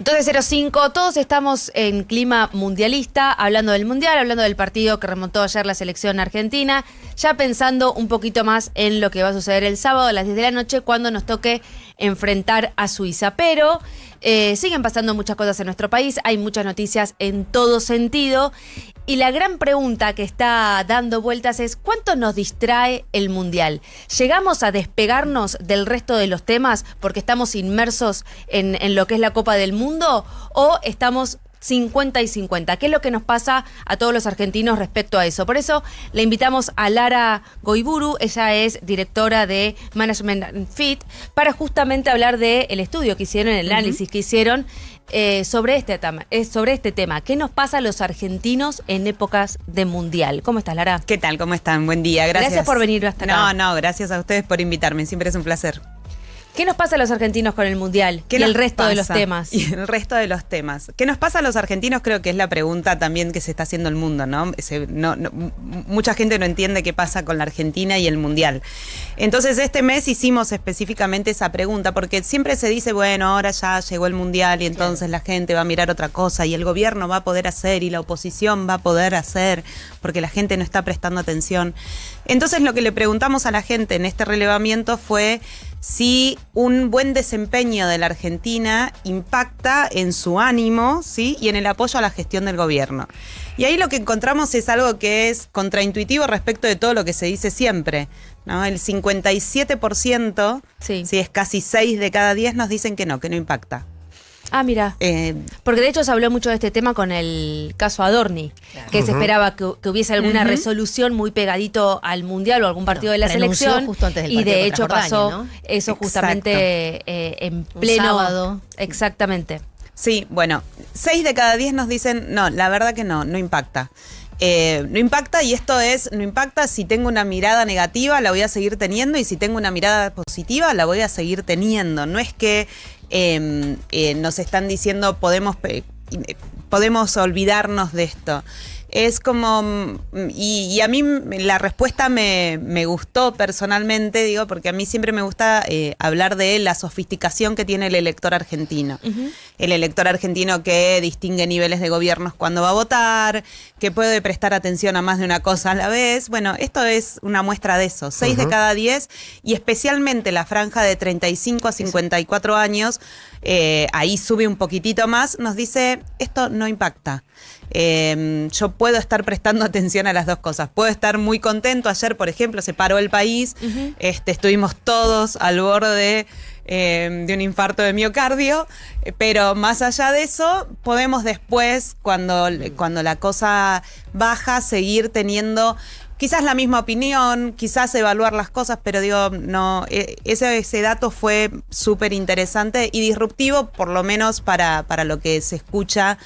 12:05, todos estamos en clima mundialista, hablando del mundial, hablando del partido que remontó ayer la selección argentina, ya pensando un poquito más en lo que va a suceder el sábado a las 10 de la noche cuando nos toque enfrentar a Suiza. Pero siguen pasando muchas cosas en nuestro país, hay muchas noticias en todo sentido. Y la gran pregunta que está dando vueltas es ¿cuánto nos distrae el mundial? ¿Llegamos a despegarnos del resto de los temas porque estamos inmersos en lo que es la Copa del Mundo? ¿O estamos 50 y 50? ¿Qué es lo que nos pasa a todos los argentinos respecto a eso? Por eso le invitamos a Lara Goiburu, ella es directora de Management Fit, para justamente hablar del estudio que hicieron, el análisis que hicieron sobre este tema. ¿Qué nos pasa a los argentinos en épocas de mundial? ¿Cómo estás, Lara? ¿Qué tal? ¿Cómo están? Buen día, gracias. Gracias por venir hasta acá. No, gracias a ustedes por invitarme, siempre es un placer. ¿Qué nos pasa a los argentinos con el mundial y el resto de los temas? Y el resto de los temas. ¿Qué nos pasa a los argentinos? Creo que es la pregunta también que se está haciendo el mundo, ¿no? Mucha gente no entiende qué pasa con la Argentina y el mundial. Entonces este mes hicimos específicamente esa pregunta porque siempre se dice, bueno, ahora ya llegó el mundial y entonces la gente va a mirar otra cosa y el gobierno va a poder hacer y la oposición va a poder hacer porque la gente no está prestando atención. Entonces lo que le preguntamos a la gente en este relevamiento fue si un buen desempeño de la Argentina impacta en su ánimo, ¿sí? Y en el apoyo a la gestión del gobierno. Y ahí lo que encontramos es algo que es contraintuitivo respecto de todo lo que se dice siempre, ¿no? El 57%, sí, es casi 6 de cada 10 nos dicen que no impacta. Ah, mira. Porque de hecho se habló mucho de este tema con el caso Adorni, claro, que se esperaba que hubiese alguna resolución muy pegadito al mundial o algún partido de la selección. Justo antes del y de hecho Jordania, pasó, ¿no? Eso justamente en pleno. Un sábado. Exactamente. Sí, bueno, 6 de cada 10 nos dicen, no, la verdad que no impacta. No impacta, y esto es, no impacta si tengo una mirada negativa, la voy a seguir teniendo, y si tengo una mirada positiva, la voy a seguir teniendo. No es que nos están diciendo podemos olvidarnos de esto. Es como, y a mí la respuesta me gustó personalmente, digo, porque a mí siempre me gusta hablar de la sofisticación que tiene el elector argentino. El elector argentino que distingue niveles de gobiernos cuando va a votar, que puede prestar atención a más de una cosa a la vez. Bueno, esto es una muestra de eso. 6 de cada 10, y especialmente la franja de 35 a 54 años, ahí sube un poquitito más, nos dice, esto no impacta. Yo puedo estar prestando atención a las dos cosas. Puedo estar muy contento. Ayer, por ejemplo, se paró el país. Estuvimos todos al borde de un infarto de miocardio. Pero más allá de eso, podemos después, cuando la cosa baja, seguir teniendo quizás la misma opinión, quizás evaluar las cosas, pero digo, no, ese dato fue súper interesante y disruptivo, por lo menos para lo que se escucha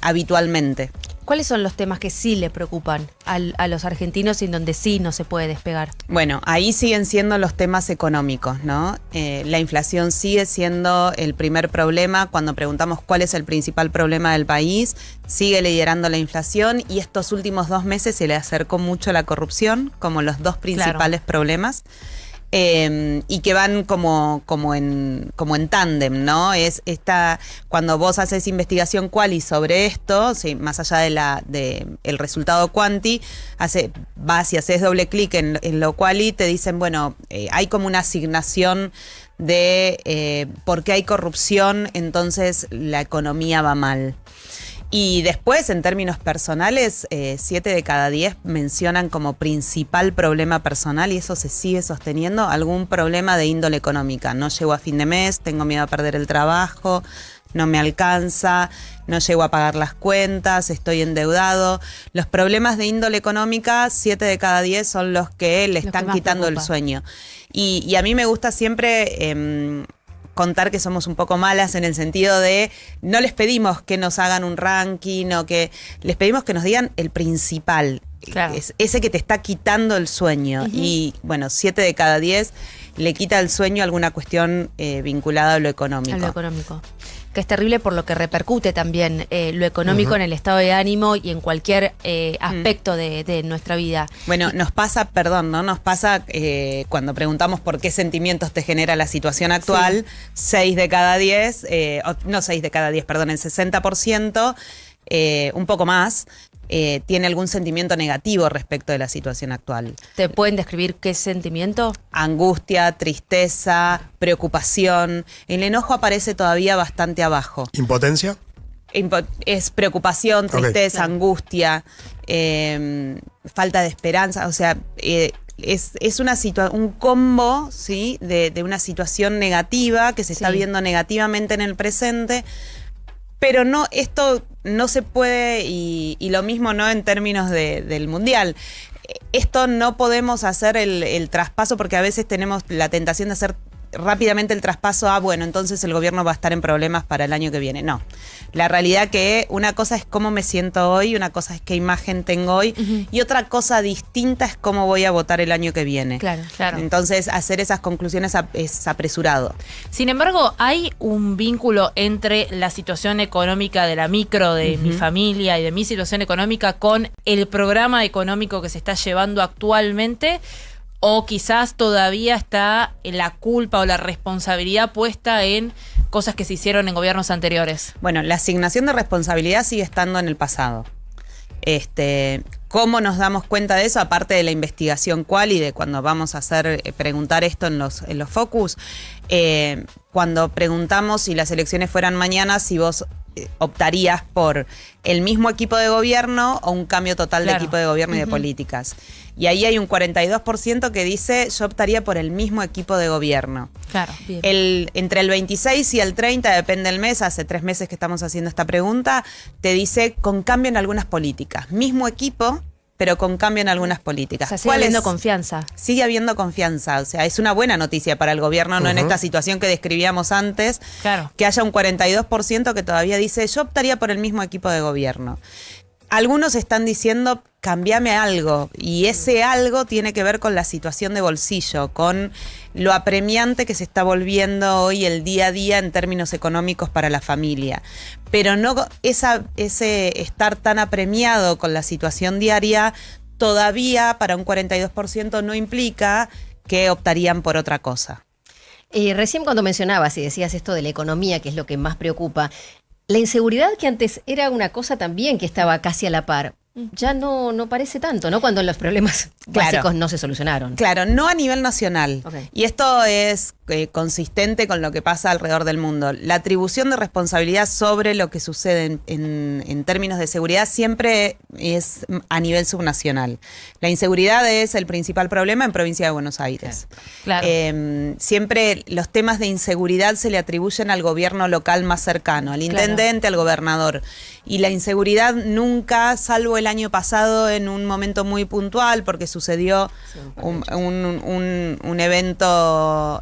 habitualmente. ¿Cuáles son los temas que sí le preocupan a los argentinos y en donde sí no se puede despegar? Bueno, ahí siguen siendo los temas económicos, ¿no? La inflación sigue siendo el primer problema. Cuando preguntamos cuál es el principal problema del país, sigue liderando la inflación, y estos últimos 2 meses se le acercó mucho la corrupción como los dos principales problemas. Y que van como en tándem, ¿no? Cuando vos haces investigación quali sobre esto, sí, más allá de el resultado quanti, vas y haces doble clic en lo quali, te dicen, bueno, hay como una asignación de por qué hay corrupción, entonces la economía va mal. Y después, en términos personales, 7 de cada 10 mencionan como principal problema personal, y eso se sigue sosteniendo, algún problema de índole económica. No llego a fin de mes, tengo miedo a perder el trabajo, no me alcanza, no llego a pagar las cuentas, estoy endeudado. Los problemas de índole económica, 7 de cada 10 son los que le están quitando el sueño. Y a mí me gusta siempre contar que somos un poco malas en el sentido de no les pedimos que nos hagan un ranking, o que les pedimos que nos digan el principal, claro, es ese que te está quitando el sueño. Y bueno, 7 de cada 10 le quita el sueño a alguna cuestión vinculada a lo económico. A lo económico. que es terrible por lo que repercute también lo económico en el estado de ánimo y en cualquier aspecto de nuestra vida. Bueno, nos pasa, perdón, ¿no? Nos pasa cuando preguntamos por qué sentimientos te genera la situación actual, 6 de cada 10, no 6 de cada 10, perdón, el 60%, un poco más, tiene algún sentimiento negativo respecto de la situación actual. ¿Te pueden describir qué sentimiento? Angustia, tristeza, preocupación. El enojo aparece todavía bastante abajo. ¿Impotencia? Es preocupación, tristeza, angustia, falta de esperanza. O sea, es un combo, ¿sí? de una situación negativa que se está viendo negativamente en el presente. Pero no, esto no se puede, y lo mismo no en términos del Mundial. Esto no podemos hacer el traspaso porque a veces tenemos la tentación de hacer rápidamente el traspaso a, bueno, entonces el gobierno va a estar en problemas para el año que viene. No. La realidad que una cosa es cómo me siento hoy, una cosa es qué imagen tengo hoy, y otra cosa distinta es cómo voy a votar el año que viene. Claro, claro. Entonces, hacer esas conclusiones es apresurado. Sin embargo, hay un vínculo entre la situación económica de la micro, de mi familia y de mi situación económica con el programa económico que se está llevando actualmente. ¿O quizás todavía está la culpa o la responsabilidad puesta en cosas que se hicieron en gobiernos anteriores? Bueno, la asignación de responsabilidad sigue estando en el pasado. ¿Cómo nos damos cuenta de eso? Aparte de la investigación y de cuando vamos a preguntar esto en los focus, cuando preguntamos si las elecciones fueran mañana, si vos optarías por el mismo equipo de gobierno o un cambio total de equipo de gobierno y de políticas. Y ahí hay un 42% que dice yo optaría por el mismo equipo de gobierno. Claro. Bien. Entre el 26 y el 30, depende del mes, hace 3 meses que estamos haciendo esta pregunta, te dice con cambio en algunas políticas. Mismo equipo, pero con cambio en algunas políticas. O sea, sigue habiendo confianza. Sigue habiendo confianza, o sea, es una buena noticia para el gobierno, no en esta situación que describíamos antes, que haya un 42% que todavía dice yo optaría por el mismo equipo de gobierno. Algunos están diciendo cambiame algo, y ese algo tiene que ver con la situación de bolsillo, con lo apremiante que se está volviendo hoy el día a día en términos económicos para la familia. Pero no ese estar tan apremiado con la situación diaria todavía para un 42% no implica que optarían por otra cosa. Recién cuando mencionabas y decías esto de la economía, que es lo que más preocupa, la inseguridad, que antes era una cosa también que estaba casi a la par, ya no parece tanto, ¿no? Cuando los problemas básicos no se solucionaron. Claro, no a nivel nacional. Okay. Y esto es consistente con lo que pasa alrededor del mundo. La atribución de responsabilidad sobre lo que sucede en términos de seguridad siempre es a nivel subnacional. La inseguridad es el principal problema en provincia de Buenos Aires. Claro. Siempre los temas de inseguridad se le atribuyen al gobierno local más cercano, al intendente, al gobernador. Y la inseguridad nunca, salvo el año pasado en un momento muy puntual, porque sucedió un evento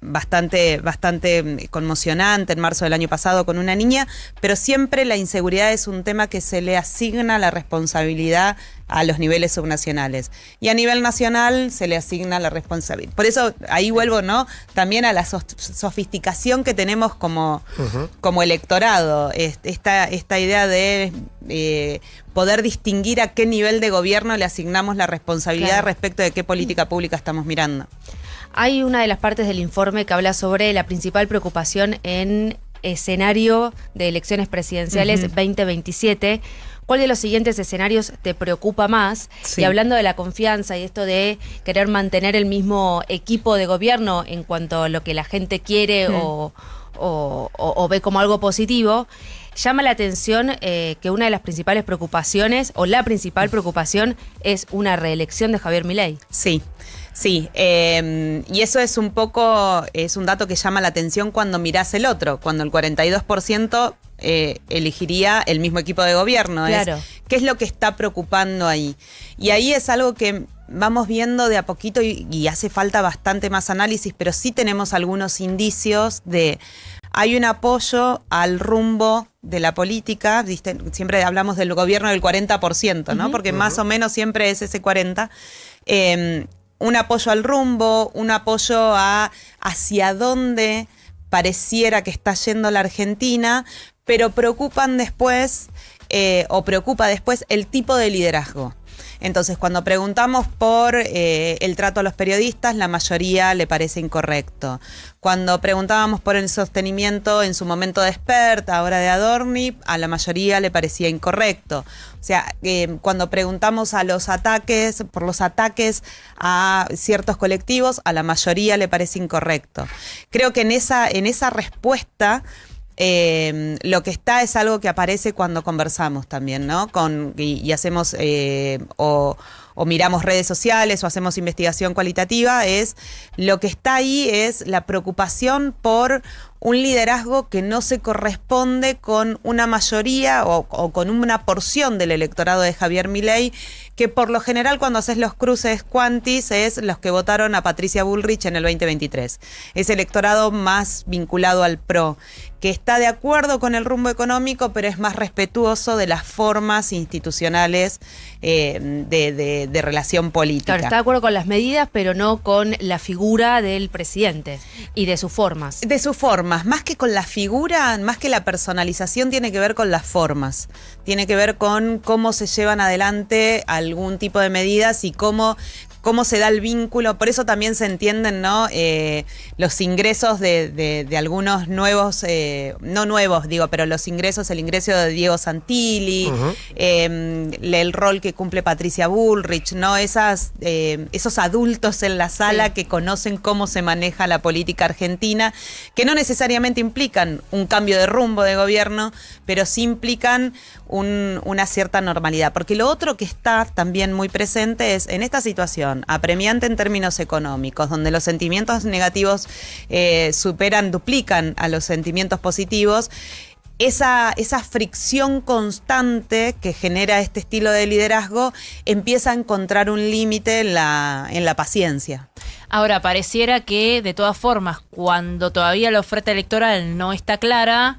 bastante conmocionante en marzo del año pasado con una niña, pero siempre la inseguridad es un tema que se le asigna la responsabilidad a los niveles subnacionales. Y a nivel nacional se le asigna la responsabilidad. Por eso ahí vuelvo, ¿no? También a la sofisticación que tenemos como electorado. Esta idea de poder distinguir a qué nivel de gobierno le asignamos la responsabilidad respecto de qué política pública estamos mirando. Hay una de las partes del informe que habla sobre la principal preocupación en escenario de elecciones presidenciales 2027. ¿Cuál de los siguientes escenarios te preocupa más? Sí. Y hablando de la confianza y esto de querer mantener el mismo equipo de gobierno en cuanto a lo que la gente quiere o ve como algo positivo, llama la atención que una de las principales preocupaciones, o la principal preocupación, es una reelección de Javier Milei. Sí. Sí, y eso es un dato que llama la atención cuando mirás el otro, cuando el 42% elegiría el mismo equipo de gobierno. Claro. ¿Qué es lo que está preocupando ahí? Y ahí es algo que vamos viendo de a poquito y hace falta bastante más análisis, pero sí tenemos algunos indicios hay un apoyo al rumbo de la política, ¿viste? Siempre hablamos del gobierno del 40%, ¿no? Porque más o menos siempre es ese 40%. Un apoyo al rumbo, un apoyo hacia dónde pareciera que está yendo la Argentina, pero preocupa después el tipo de liderazgo. Entonces, cuando preguntamos por el trato a los periodistas, la mayoría le parece incorrecto. Cuando preguntábamos por el sostenimiento en su momento de Spert, ahora de Adorni, a la mayoría le parecía incorrecto. O sea, cuando preguntamos por los ataques a ciertos colectivos, a la mayoría le parece incorrecto. Creo que en esa respuesta lo que está es algo que aparece cuando conversamos también, ¿no? Y hacemos o miramos redes sociales o hacemos investigación cualitativa, lo que está ahí es la preocupación por un liderazgo que no se corresponde con una mayoría o con una porción del electorado de Javier Milei, que por lo general cuando haces los cruces cuantis es los que votaron a Patricia Bullrich en el 2023. Es electorado más vinculado al PRO, que está de acuerdo con el rumbo económico, pero es más respetuoso de las formas institucionales de relación política. Claro, está de acuerdo con las medidas, pero no con la figura del presidente y de sus formas. De sus formas, más que con la figura, más que la personalización, tiene que ver con las formas. Tiene que ver con cómo se llevan adelante algún tipo de medidas y cómo se da el vínculo. Por eso también se entienden, ¿no? Los ingresos de algunos nuevos, no nuevos, digo, pero el ingreso de Diego Santilli, el rol que cumple Patricia Bullrich, ¿no? Esos adultos en la sala que conocen cómo se maneja la política argentina, que no necesariamente implican un cambio de rumbo de gobierno, pero sí implican una cierta normalidad. Porque lo otro que está también muy presente es en esta situación apremiante en términos económicos, donde los sentimientos negativos duplican a los sentimientos positivos, esa fricción constante que genera este estilo de liderazgo empieza a encontrar un límite en la paciencia. Ahora, pareciera que, de todas formas, cuando todavía la oferta electoral no está clara,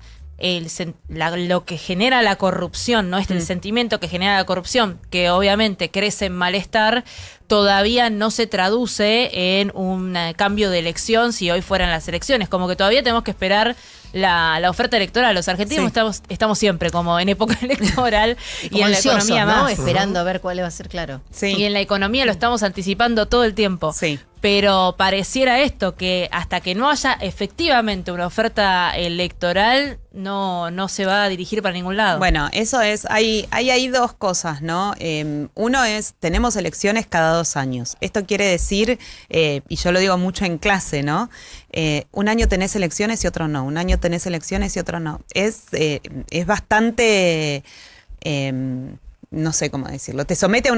lo que genera la corrupción, ¿no? El sentimiento que genera la corrupción, que obviamente crece en malestar, todavía no se traduce en un cambio de elección si hoy fueran las elecciones. Como que todavía tenemos que esperar la oferta electoral. Los argentinos estamos siempre como en época electoral y en la economía ¿no? más. Esperando a ver cuál va a ser, claro. Sí. Y en la economía lo estamos anticipando todo el tiempo. Sí. Pero pareciera esto, que hasta que no haya efectivamente una oferta electoral, no se va a dirigir para ningún lado. Bueno, eso es, hay dos cosas, ¿no? Uno es, tenemos elecciones cada 2 años. Esto quiere decir, y yo lo digo mucho en clase, ¿no? Un año tenés elecciones y otro no. Un año tenés elecciones y otro no. Es bastante... no sé cómo decirlo, te somete a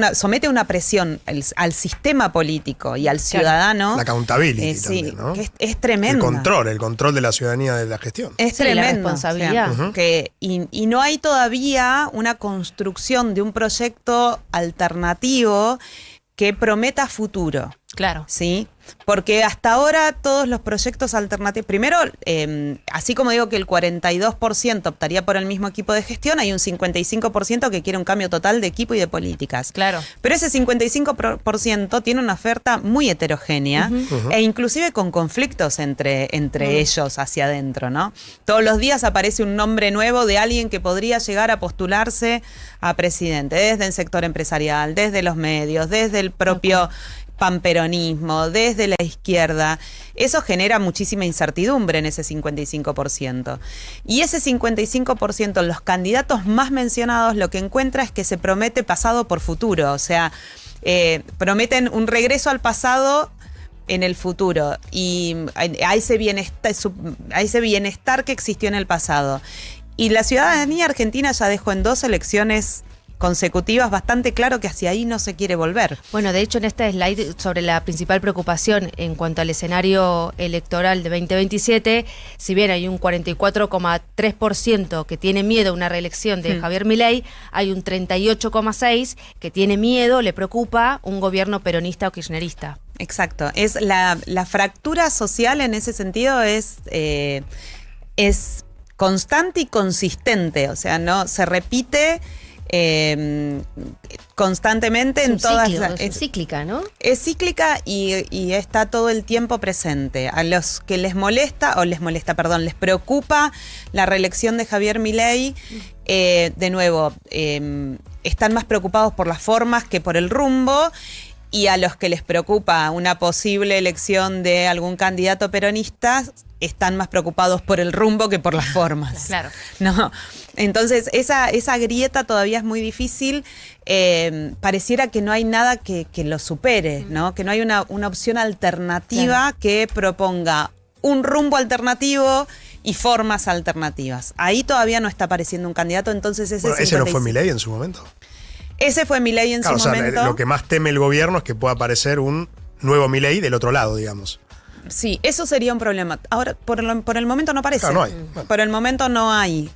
una presión al sistema político y al ciudadano. La accountability también, ¿no? Que es tremendo. El control de la ciudadanía de la gestión. Es tremendo. La responsabilidad. O sea, y no hay todavía una construcción de un proyecto alternativo que prometa futuro. Claro. ¿Sí? Porque hasta ahora todos los proyectos alternativos, primero, así como digo que el 42% optaría por el mismo equipo de gestión, hay un 55% que quiere un cambio total de equipo y de políticas. Claro. Pero ese 55% tiene una oferta muy heterogénea e inclusive con conflictos entre ellos hacia adentro, ¿no? Todos los días aparece un nombre nuevo de alguien que podría llegar a postularse a presidente, desde el sector empresarial, desde los medios, desde el propio panperonismo, desde la izquierda. Eso genera muchísima incertidumbre en ese 55%. Y ese 55%, los candidatos más mencionados, lo que encuentra es que se promete pasado por futuro. O sea, prometen un regreso al pasado en el futuro y a ese bienestar que existió en el pasado. Y la ciudadanía argentina ya dejó en 2 elecciones consecutivas bastante claro que hacia ahí no se quiere volver. Bueno, de hecho en esta slide sobre la principal preocupación en cuanto al escenario electoral de 2027, si bien hay un 44,3% que tiene miedo a una reelección de Javier Milei, hay un 38,6% que tiene miedo, le preocupa un gobierno peronista o kirchnerista. Exacto, es la fractura social en ese sentido es constante y consistente, o sea, no se repite constantemente en todas las... Es cíclica, ¿no? Es cíclica y está todo el tiempo presente. A los que les preocupa la reelección de Javier Milei, de nuevo, están más preocupados por las formas que por el rumbo. Y a los que les preocupa una posible elección de algún candidato peronista, están más preocupados por el rumbo que por las formas. Claro. ¿No? Entonces, esa grieta todavía es muy difícil. Pareciera que no hay nada que lo supere, ¿no? Que no hay una opción alternativa que proponga un rumbo alternativo y formas alternativas. Ahí todavía no está apareciendo un candidato, entonces ese no fue Milei en su momento. Ese fue Milei en su momento. Lo que más teme el gobierno es que pueda aparecer un nuevo Milei del otro lado, digamos. Sí, eso sería un problema. Ahora, por el momento no aparece. Claro, no hay. Por el momento no hay.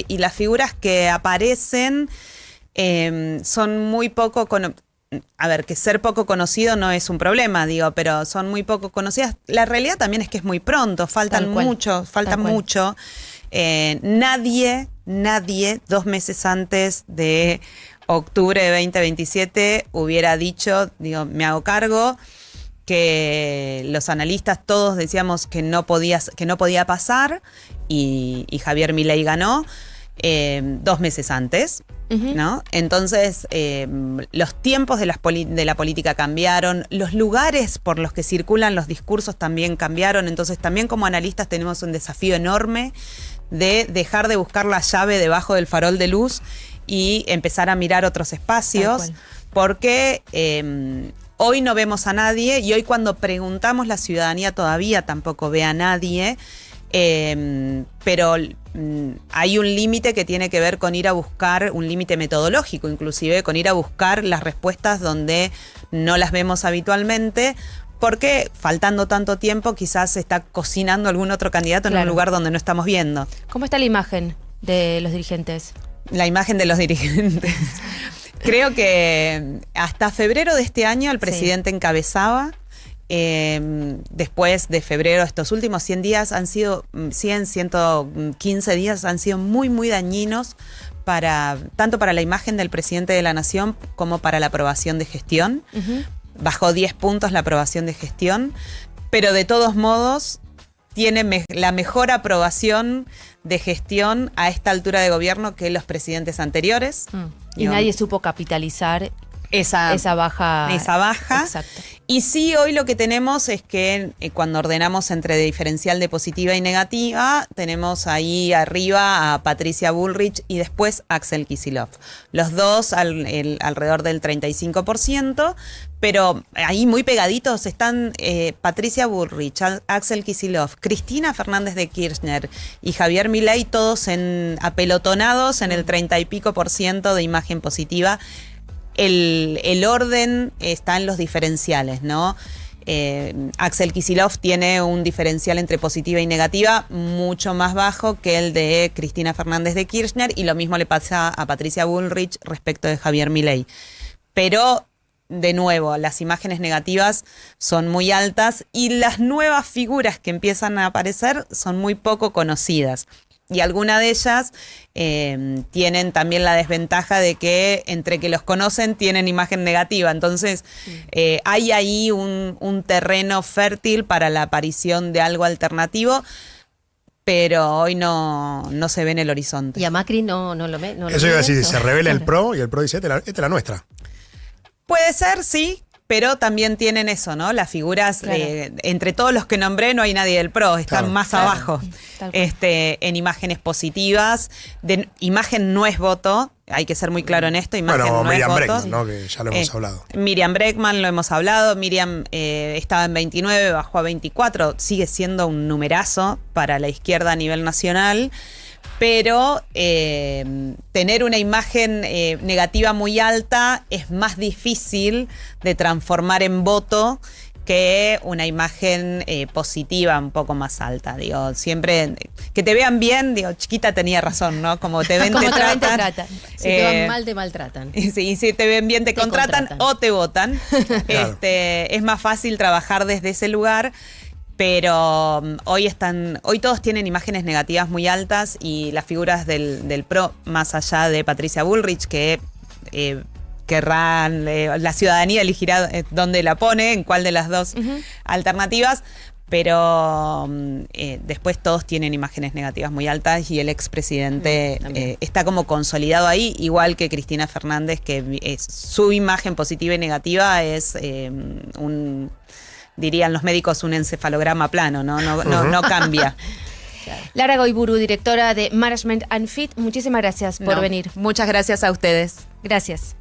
Y las figuras que aparecen son muy poco... A ver, que ser poco conocido no es un problema, digo, pero son muy poco conocidas. La realidad también es que es muy pronto, falta mucho. Nadie, 2 meses antes de octubre de 2027 hubiera dicho, digo, me hago cargo, que los analistas todos decíamos que no podía pasar y Javier Milei ganó 2 meses antes, ¿no? Entonces, los tiempos de la política cambiaron, los lugares por los que circulan los discursos también cambiaron, entonces también como analistas tenemos un desafío enorme de dejar de buscar la llave debajo del farol de luz y empezar a mirar otros espacios, porque hoy no vemos a nadie y hoy cuando preguntamos la ciudadanía todavía tampoco ve a nadie, pero hay un límite que tiene que ver con ir a buscar, un límite metodológico inclusive, con ir a buscar las respuestas donde no las vemos habitualmente, porque faltando tanto tiempo quizás se está cocinando algún otro candidato en un lugar donde no estamos viendo. ¿Cómo está la imagen de los dirigentes? La imagen de los dirigentes. Creo que hasta febrero de este año el presidente encabezaba. Después de febrero, estos últimos 100 días han sido, 115 días han sido muy, muy dañinos tanto para la imagen del presidente de la Nación como para la aprobación de gestión. Bajó 10 puntos la aprobación de gestión, pero de todos modos tiene la mejor aprobación de gestión a esta altura de gobierno que los presidentes anteriores. Y nadie supo capitalizar esa baja. Exacto. Y sí, hoy lo que tenemos es que cuando ordenamos entre diferencial de positiva y negativa, tenemos ahí arriba a Patricia Bullrich y después a Axel Kicillof. Los dos alrededor del 35%, pero ahí muy pegaditos están Patricia Bullrich, Axel Kicillof, Cristina Fernández de Kirchner y Javier Milei, todos apelotonados en el 30 y pico % de imagen positiva. El orden está en los diferenciales, ¿no? Axel Kicillof tiene un diferencial entre positiva y negativa mucho más bajo que el de Cristina Fernández de Kirchner y lo mismo le pasa a Patricia Bullrich respecto de Javier Milei. Pero, de nuevo, las imágenes negativas son muy altas y las nuevas figuras que empiezan a aparecer son muy poco conocidas. Y algunas de ellas tienen también la desventaja de que entre que los conocen tienen imagen negativa. Entonces hay ahí un terreno fértil para la aparición de algo alternativo, pero hoy no se ve en el horizonte. ¿Y a Macri no lo ve? Eso iba a decir, se revela el PRO y el PRO dice, esta es la nuestra. Puede ser, sí. Pero también tienen eso, ¿no? Las figuras, entre todos los que nombré, no hay nadie del PRO, están más abajo. En imágenes positivas. Imagen no es voto, hay que ser muy claro en esto. Imagen no Miriam es Bregman, voto. ¿no? Que ya lo hemos hablado. Miriam Bregman, lo hemos hablado. Miriam estaba en 29, bajó a 24. Sigue siendo un numerazo para la izquierda a nivel nacional. Pero tener una imagen negativa muy alta es más difícil de transformar en voto que una imagen positiva un poco más alta. Digo, siempre que te vean bien, digo, Chiquita tenía razón, ¿no? Como te ven, te tratan. Si te van mal, te maltratan. Sí, si te ven bien, te contratan o te votan. Claro. Es más fácil trabajar desde ese lugar. Pero hoy todos tienen imágenes negativas muy altas y las figuras del PRO, más allá de Patricia Bullrich, que querrán, la ciudadanía elegirá dónde la pone, en cuál de las dos alternativas, pero después todos tienen imágenes negativas muy altas y el expresidente está como consolidado ahí, igual que Cristina Fernández, que su imagen positiva y negativa es dirían los médicos, un encefalograma plano, no cambia. Lara Goiburu, directora de Management and Fit, muchísimas gracias por venir. Muchas gracias a ustedes. Gracias.